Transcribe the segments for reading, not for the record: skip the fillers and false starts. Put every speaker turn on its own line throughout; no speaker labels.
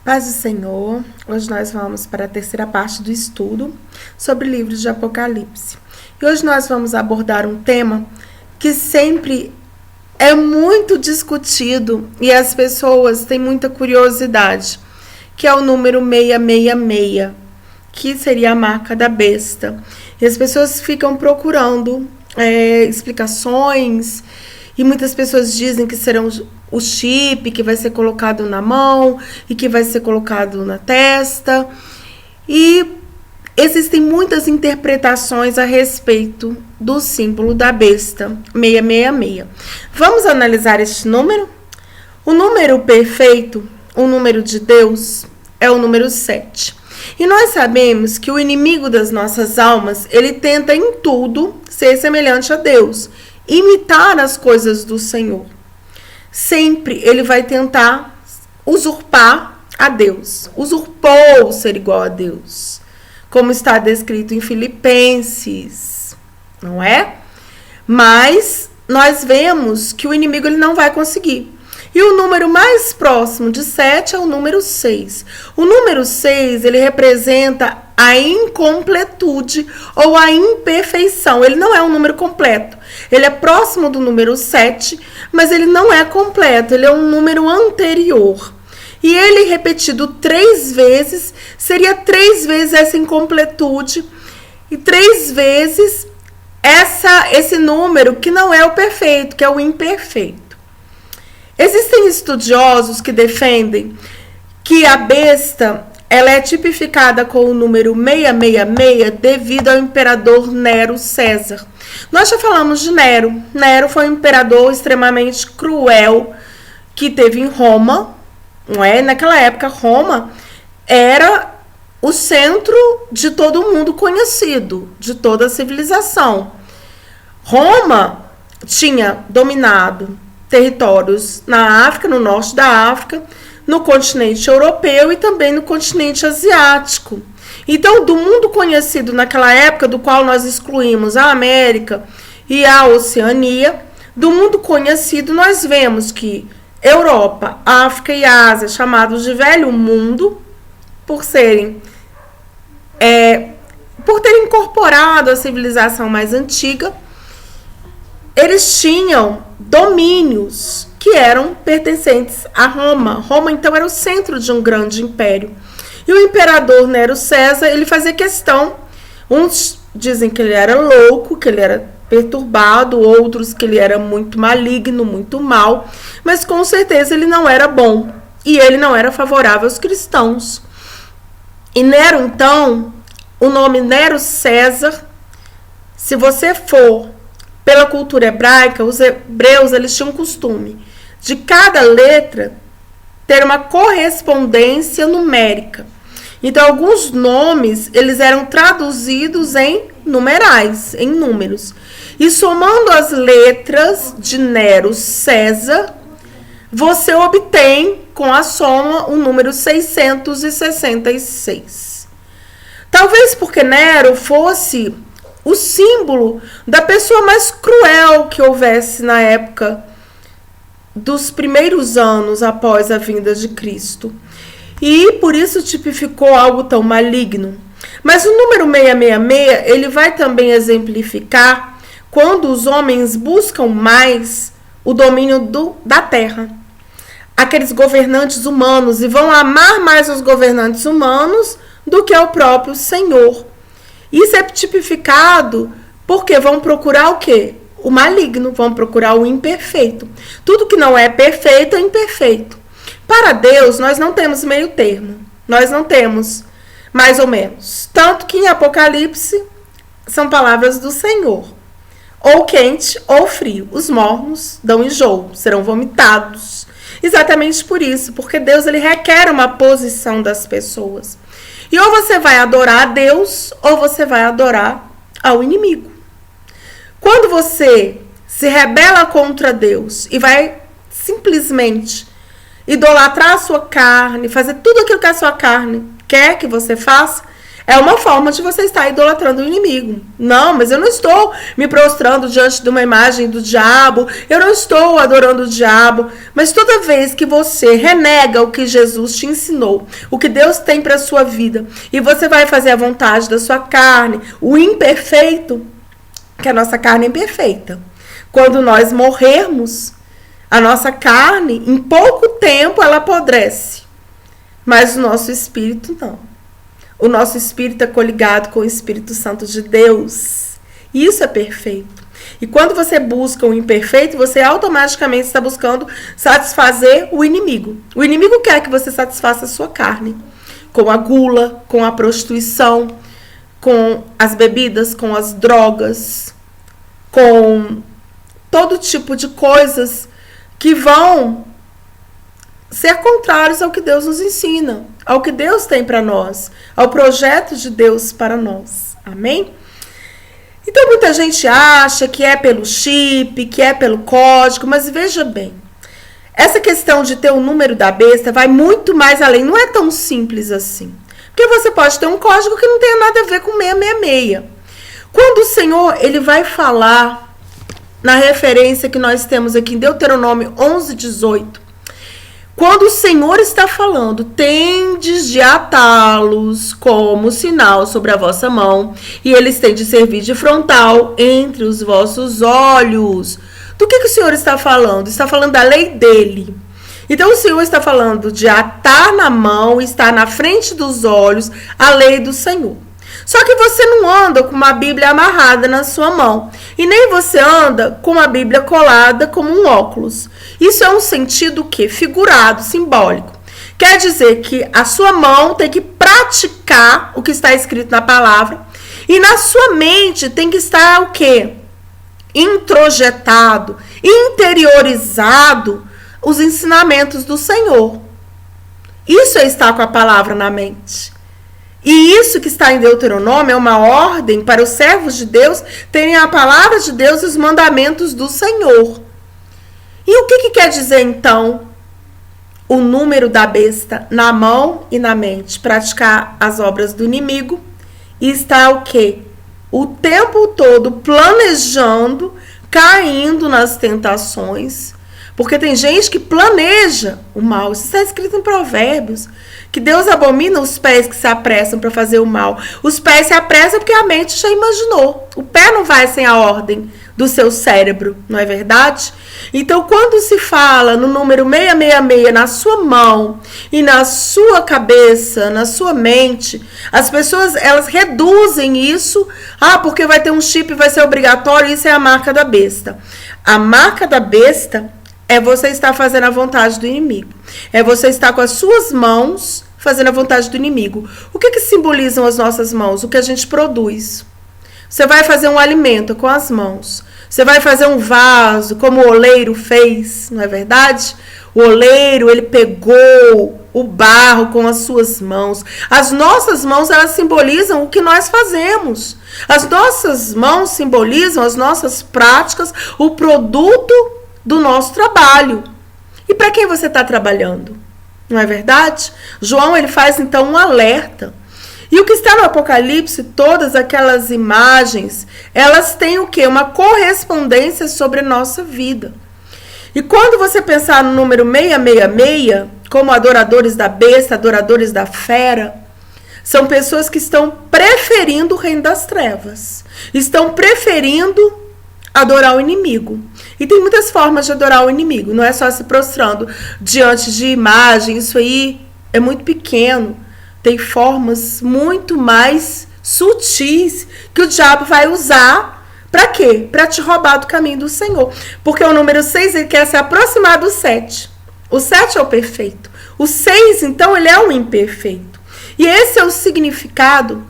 Paz do Senhor, hoje nós vamos para a terceira parte do estudo sobre o livro de Apocalipse. E hoje nós vamos abordar um tema que sempre é muito discutido e as pessoas têm muita curiosidade, que é o número 666, que seria a marca da besta. E as pessoas ficam procurando explicações e muitas pessoas dizem que serão o chip que vai ser colocado na mão e que vai ser colocado na testa. E existem muitas interpretações a respeito do símbolo da besta, 666. Vamos analisar este número? O número perfeito, o número de Deus, é o número 7. E nós sabemos que o inimigo das nossas almas, ele tenta em tudo ser semelhante a Deus, imitar as coisas do Senhor. Sempre ele vai tentar usurpar a Deus. Usurpou ser igual a Deus, como está descrito em Filipenses, não é? Mas nós vemos que o inimigo ele não vai conseguir. E o número mais próximo de 7 é o número 6. O número 6, ele representa a incompletude ou a imperfeição. Ele não é um número completo. Ele é próximo do número 7, mas ele não é completo. Ele é um número anterior. E ele repetido 3 vezes, seria 3 vezes essa incompletude e 3 vezes esse número que não é o perfeito, que é o imperfeito. Existem estudiosos que defendem que a besta ela é tipificada com o número 666 devido ao imperador Nero César. Nós já falamos de Nero. Nero foi um imperador extremamente cruel que teve em Roma, não é? Naquela época, Roma era o centro de todo mundo conhecido, de toda a civilização. Roma tinha dominado territórios na África, no norte da África, no continente europeu e também no continente asiático. Então, do mundo conhecido naquela época, do qual nós excluímos a América e a Oceania, do mundo conhecido nós vemos que Europa, África e Ásia, chamados de Velho Mundo, por terem incorporado a civilização mais antiga, eles tinham domínios que eram pertencentes a Roma. Roma, então, era o centro de um grande império. E o imperador Nero César, ele fazia questão, uns dizem que ele era louco, que ele era perturbado, outros que ele era muito maligno, muito mau, mas com certeza ele não era bom e ele não era favorável aos cristãos. E Nero, então, o nome Nero César, se você for pela cultura hebraica, os hebreus eles tinham costume de cada letra ter uma correspondência numérica. Então, alguns nomes eles eram traduzidos em numerais, em números. E somando as letras de Nero César, você obtém com a soma o número 666. Talvez porque Nero fosse o símbolo da pessoa mais cruel que houvesse na época dos primeiros anos após a vinda de Cristo. E por isso tipificou algo tão maligno. Mas o número 666, ele vai também exemplificar quando os homens buscam mais o domínio da terra. Aqueles governantes humanos, e vão amar mais os governantes humanos do que o próprio Senhor. Isso é tipificado porque vão procurar o quê? O maligno, vão procurar o imperfeito. Tudo que não é perfeito é imperfeito. Para Deus, nós não temos meio termo. Nós não temos mais ou menos. Tanto que em Apocalipse são palavras do Senhor. Ou quente ou frio. Os mornos dão enjoo, serão vomitados. Exatamente por isso, porque Deus ele requer uma posição das pessoas. E ou você vai adorar a Deus, ou você vai adorar ao inimigo. Quando você se rebela contra Deus e vai simplesmente idolatrar a sua carne, fazer tudo aquilo que a sua carne quer que você faça, É uma forma de você estar idolatrando o inimigo. Não, mas eu não estou me prostrando diante de uma imagem do diabo. Eu não estou adorando o diabo. Mas toda vez que você renega o que Jesus te ensinou, o que Deus tem para a sua vida, e você vai fazer a vontade da sua carne, o imperfeito, que a nossa carne é imperfeita. Quando nós morrermos, a nossa carne, em pouco tempo, ela apodrece. Mas o nosso espírito não. O nosso espírito é coligado com o Espírito Santo de Deus. Isso é perfeito. E quando você busca o imperfeito, você automaticamente está buscando satisfazer o inimigo. O inimigo quer que você satisfaça a sua carne. Com a gula, com a prostituição, com as bebidas, com as drogas, com todo tipo de coisas que vão ser contrários ao que Deus nos ensina, ao que Deus tem para nós, ao projeto de Deus para nós. Amém? Então, muita gente acha que é pelo chip, que é pelo código, mas veja bem, essa questão de ter o número da besta vai muito mais além, não é tão simples assim. Porque você pode ter um código que não tenha nada a ver com 666. Quando o Senhor ele vai falar na referência que nós temos aqui em Deuteronômio 11:18, quando o Senhor está falando, tendes de atá-los como sinal sobre a vossa mão, e eles têm de servir de frontal entre os vossos olhos. Do que o Senhor está falando? Está falando da lei dele. Então o Senhor está falando de atar na mão, estar na frente dos olhos, a lei do Senhor. Só que você não anda com uma Bíblia amarrada na sua mão. E nem você anda com uma Bíblia colada como um óculos. Isso é um sentido que? Figurado, simbólico. Quer dizer que a sua mão tem que praticar o que está escrito na palavra. E na sua mente tem que estar o quê? Introjetado, interiorizado os ensinamentos do Senhor. Isso é estar com a palavra na mente. E isso que está em Deuteronômio é uma ordem para os servos de Deus terem a palavra de Deus e os mandamentos do Senhor. E o que quer dizer, então, o número da besta na mão e na mente? Praticar as obras do inimigo e estar o quê? O tempo todo planejando, caindo nas tentações. Porque tem gente que planeja o mal. Isso está escrito em Provérbios. Que Deus abomina os pés que se apressam para fazer o mal. Os pés se apressam porque a mente já imaginou. O pé não vai sem a ordem do seu cérebro, não é verdade? Então, quando se fala no número 666 na sua mão e na sua cabeça, na sua mente, as pessoas elas reduzem isso. Porque vai ter um chip, vai ser obrigatório, isso é a marca da besta. A marca da besta é você estar fazendo a vontade do inimigo. É você estar com as suas mãos fazendo a vontade do inimigo. O que simbolizam as nossas mãos? O que a gente produz. Você vai fazer um alimento com as mãos. Você vai fazer um vaso, como o oleiro fez, não é verdade? O oleiro, ele pegou o barro com as suas mãos. As nossas mãos, elas simbolizam o que nós fazemos. As nossas mãos simbolizam as nossas práticas, o produto do nosso trabalho. E para quem você está trabalhando? Não é verdade? João, ele faz então um alerta. E o que está no Apocalipse, todas aquelas imagens, elas têm o quê? Uma correspondência sobre a nossa vida. E quando você pensar no número 666, como adoradores da besta, adoradores da fera, são pessoas que estão preferindo o reino das trevas. Estão preferindo adorar o inimigo. E tem muitas formas de adorar o inimigo. Não é só se prostrando diante de imagem. Isso aí é muito pequeno. Tem formas muito mais sutis que o diabo vai usar. Para quê? Para te roubar do caminho do Senhor. Porque o número 6, ele quer se aproximar do 7. O 7 é o perfeito. O 6, então, ele é o imperfeito. E esse é o significado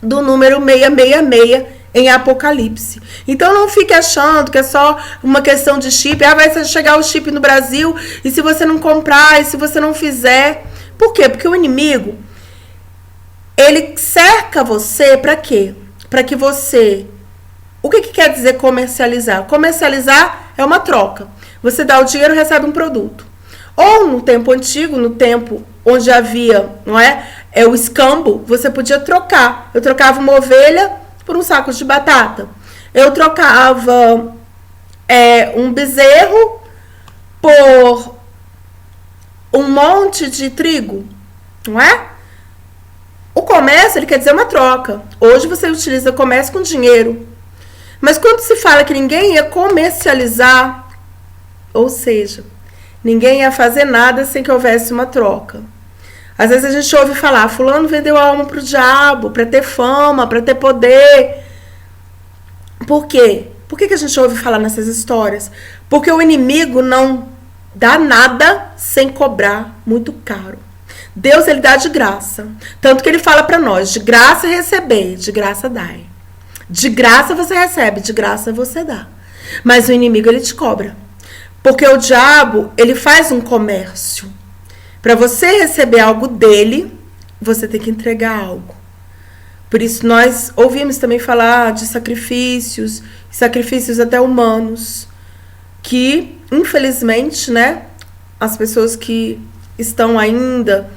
do número 666 em Apocalipse. Então não fique achando que é só uma questão de chip. Vai chegar o chip no Brasil e se você não comprar, e se você não fizer. Por quê? Porque o inimigo, ele cerca você para quê? Para que você... O que quer dizer comercializar? Comercializar é uma troca. Você dá o dinheiro e recebe um produto. Ou no tempo antigo, no tempo onde havia, não é? o escambo, você podia trocar. Eu trocava uma ovelha por um saco de batata. Eu trocava um bezerro por um monte de trigo, não é? O comércio, ele quer dizer uma troca. Hoje você utiliza o comércio com dinheiro. Mas quando se fala que ninguém ia comercializar, ou seja, ninguém ia fazer nada sem que houvesse uma troca. Às vezes a gente ouve falar, fulano vendeu a alma pro diabo, para ter fama, para ter poder. Por quê? Por que a gente ouve falar nessas histórias? Porque o inimigo não dá nada sem cobrar muito caro. Deus, ele dá de graça. Tanto que ele fala para nós, de graça recebei, de graça dai. De graça você recebe, de graça você dá. Mas o inimigo, ele te cobra. Porque o diabo, ele faz um comércio. Para você receber algo dele, você tem que entregar algo. Por isso nós ouvimos também falar de sacrifícios até humanos, que infelizmente, né, as pessoas que estão ainda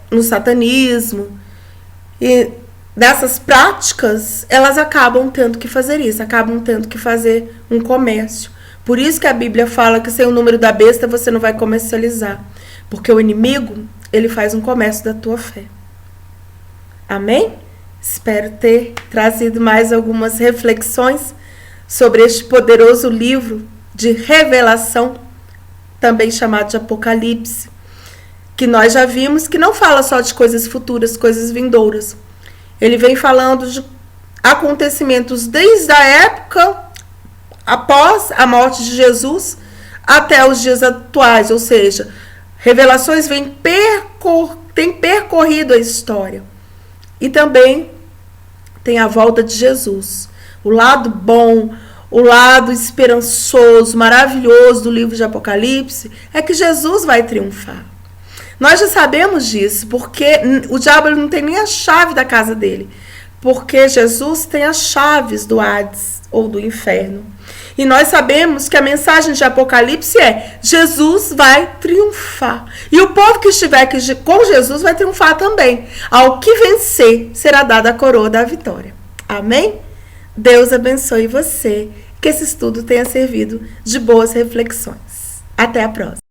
no satanismo e dessas práticas, elas acabam tendo que fazer isso, acabam tendo que fazer um comércio. Por isso que a Bíblia fala que sem o número da besta você não vai comercializar. Porque o inimigo, ele faz um comércio da tua fé. Amém? Espero ter trazido mais algumas reflexões sobre este poderoso livro de revelação, também chamado de Apocalipse, que nós já vimos que não fala só de coisas futuras, coisas vindouras. Ele vem falando de acontecimentos desde a época após a morte de Jesus até os dias atuais, ou seja, revelações têm percorrido a história. E também tem a volta de Jesus. O lado bom, o lado esperançoso, maravilhoso do livro de Apocalipse é que Jesus vai triunfar. Nós já sabemos disso, porque o diabo não tem nem a chave da casa dele. Porque Jesus tem as chaves do Hades ou do inferno. E nós sabemos que a mensagem de Apocalipse é: Jesus vai triunfar. E o povo que estiver aqui com Jesus vai triunfar também. Ao que vencer, será dada a coroa da vitória. Amém? Deus abençoe você. Que esse estudo tenha servido de boas reflexões. Até a próxima.